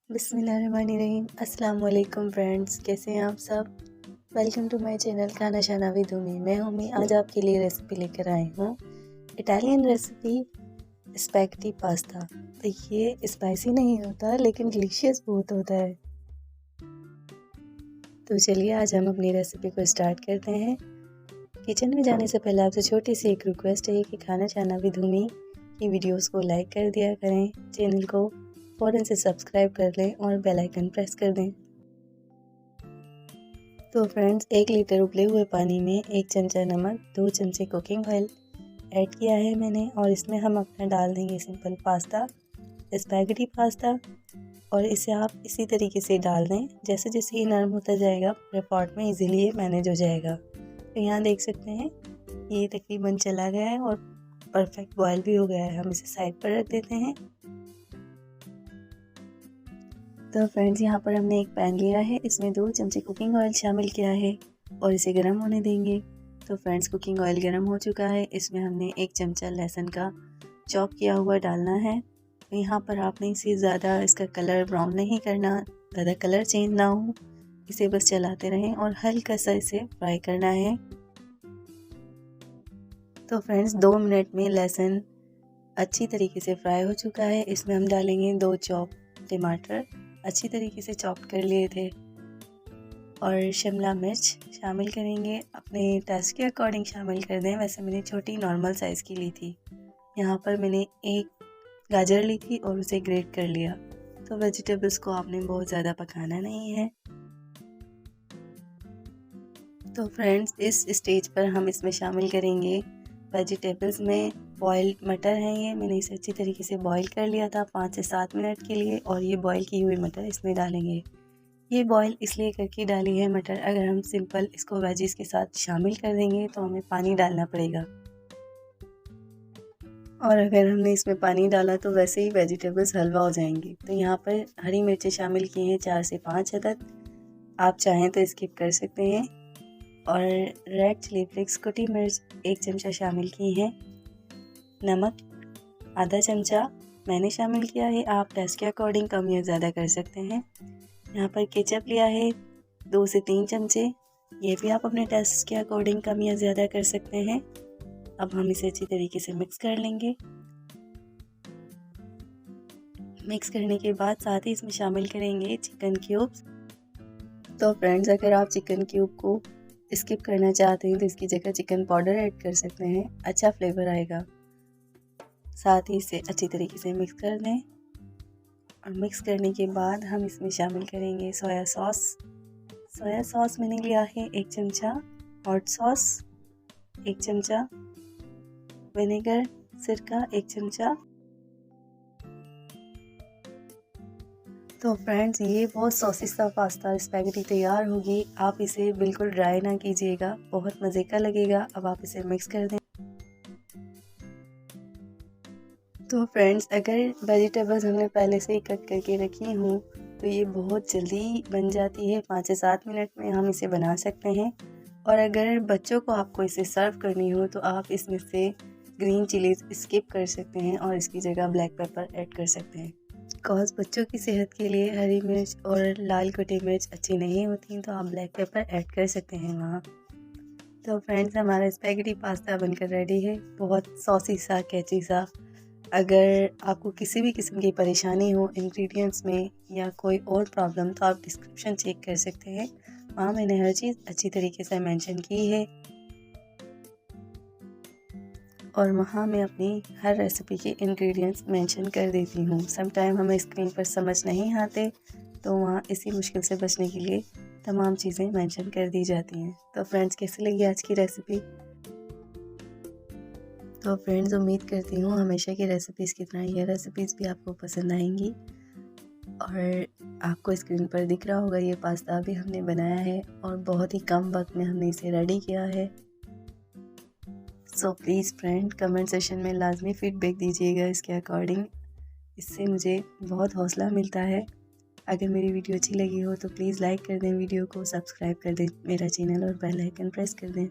बिस्मिल्लाहिर्रहमानिर्रहीम। अस्सलाम वालेकुम फ्रेंड्स, कैसे हैं आप सब। वेलकम टू माय चैनल खाना शाना विद उम्मी। मैं उम्मी आज आपके लिए रेसिपी लेकर आई हूँ, इटालियन रेसिपी स्पैगेटी पास्ता। तो ये स्पाइसी नहीं होता लेकिन डिलीशियस बहुत होता है। तो चलिए आज हम अपनी रेसिपी को स्टार्ट करते हैं। किचन में जाने से पहले आपसे छोटी सी एक रिक्वेस्ट है कि खाना शाना विद उम्मी की वीडियोस को लाइक कर दिया करें, चैनल को फ़ौरन से सब्सक्राइब कर लें और बेल आइकन प्रेस कर दें। तो फ्रेंड्स, 1 लीटर उबले हुए पानी में 1 चमचा नमक, 2 चमचे कुकिंग ऑयल ऐड किया है मैंने, और इसमें हम अपना डाल देंगे सिंपल पास्ता, स्पैगेटी पास्ता। और इसे आप इसी तरीके से डाल दें, जैसे जैसे ये नरम होता जाएगा पूरे पॉट में इजीली ये मैनेज हो जाएगा। तो यहाँ देख सकते हैं ये तकरीबन चला गया है और परफेक्ट बॉयल भी हो गया है। हम इसे साइड पर रख देते हैं। तो फ्रेंड्स, यहाँ पर हमने एक पैन लिया है, इसमें 2 चमचे कुकिंग ऑयल शामिल किया है और इसे गर्म होने देंगे। तो फ्रेंड्स, कुकिंग ऑयल गर्म हो चुका है, इसमें हमने 1 चमचा लहसुन का चॉप किया हुआ डालना है। तो यहाँ पर आपने इसे ज़्यादा इसका कलर ब्राउन नहीं करना, ज़्यादा कलर चेंज ना हो, इसे बस चलाते रहें और हल्का सा इसे फ्राई करना है। तो फ्रेंड्स, 2 मिनट में लहसुन अच्छी तरीके से फ्राई हो चुका है। इसमें हम डालेंगे 2 चॉप टमाटर, अच्छी तरीके से चॉप कर लिए थे, और शिमला मिर्च शामिल करेंगे। अपने टेस्ट के अकॉर्डिंग शामिल कर दें, वैसे मैंने छोटी नॉर्मल साइज़ की ली थी। यहाँ पर मैंने 1 गाजर ली थी और उसे ग्रेट कर लिया। तो वेजिटेबल्स को आपने बहुत ज़्यादा पकाना नहीं है। तो फ्रेंड्स, इस स्टेज पर हम इसमें शामिल करेंगे वेजिटेबल्स में बॉइल्ड मटर हैं। ये मैंने इसे अच्छी तरीके से बॉईल कर लिया था 5 से 7 मिनट के लिए, और ये बॉईल की हुई मटर इसमें डालेंगे। ये बॉईल इसलिए करके डाली है मटर, अगर हम सिंपल इसको वेजिस के साथ शामिल कर देंगे तो हमें पानी डालना पड़ेगा, और अगर हमने इसमें पानी डाला तो वैसे ही वेजिटेबल्स हलवा हो जाएंगी। तो यहाँ पर हरी मिर्चें शामिल की हैं 4 से 5 अदद, आप चाहें तो स्किप कर सकते हैं। और रेड चिली फ्लेक्स कुटी मिर्च 1 चमचा शामिल की हैं। नमक आधा चमचा मैंने शामिल किया है, आप टेस्ट के अकॉर्डिंग कम या ज़्यादा कर सकते हैं। यहाँ पर केचप लिया है 2 से 3 चमचे, ये भी आप अपने टेस्ट के अकॉर्डिंग कम या ज़्यादा कर सकते हैं। अब हम इसे अच्छी तरीके से मिक्स कर लेंगे। मिक्स करने के बाद साथ ही इसमें शामिल करेंगे चिकन क्यूब्स। तो फ्रेंड्स, अगर आप चिकन क्यूब को स्किप करना चाहते हैं तो इसकी जगह चिकन पाउडर ऐड कर सकते हैं, अच्छा फ्लेवर आएगा। साथ ही इसे अच्छी तरीके से मिक्स कर लें, और मिक्स करने के बाद हम इसमें शामिल करेंगे सोया सॉस। सोया सॉस मैंने लिया है 1 चमचा, हॉट सॉस 1 चमचा, विनेगर सिरका 1 चमचा। तो फ्रेंड्स, ये बहुत सॉसी सा पास्ता स्पैगेटी तैयार होगी। आप इसे बिल्कुल ड्राई ना कीजिएगा, बहुत मज़े का लगेगा। अब आप इसे मिक्स कर दें। तो फ्रेंड्स, अगर वेजिटेबल्स हमने पहले से ही कट करके रखी हों तो ये बहुत जल्दी बन जाती है, 5 से 7 मिनट में हम इसे बना सकते हैं। और अगर बच्चों को आपको इसे सर्व करनी हो तो आप इसमें से ग्रीन चिलीज स्किप कर सकते हैं और इसकी जगह ब्लैक पेपर ऐड कर सकते हैं। बिकॉज बच्चों की सेहत के लिए हरी मिर्च और लाल कटी मिर्च अच्छी नहीं होती, तो आप ब्लैक पेपर ऐड कर सकते हैं वहाँ। तो फ्रेंड्स, हमारा स्पैगेटी पास्ता बनकर रेडी है, बहुत सॉसी सा कैची सा। अगर आपको किसी भी किस्म की परेशानी हो इंग्रेडिएंट्स में या कोई और प्रॉब्लम, तो आप डिस्क्रिप्शन चेक कर सकते हैं, वहाँ मैंने हर चीज़ अच्छी तरीके से मेंशन की है, और वहाँ मैं अपनी हर रेसिपी के इंग्रेडिएंट्स मेंशन कर देती हूँ। सम टाइम हमें स्क्रीन पर समझ नहीं आते, तो वहाँ इसी मुश्किल से बचने के लिए तमाम चीज़ें मेंशन कर दी जाती हैं। तो फ्रेंड्स, कैसी लगी आज की रेसिपी? तो फ्रेंड्स, उम्मीद करती हूँ हमेशा की रेसिपीज़ की तरह ये रेसिपीज़ भी आपको पसंद आएंगी। और आपको स्क्रीन पर दिख रहा होगा ये पास्ता भी हमने बनाया है, और बहुत ही कम वक्त में हमने इसे रेडी किया है। So please friend, comment session में लाजमी फ़ीडबैक दीजिएगा इसके अकॉर्डिंग, इससे मुझे बहुत हौसला मिलता है। अगर मेरी वीडियो अच्छी लगी हो तो प्लीज़ लाइक कर दें वीडियो को, सब्सक्राइब कर दें मेरा चैनल और बेल आइकन प्रेस कर दें।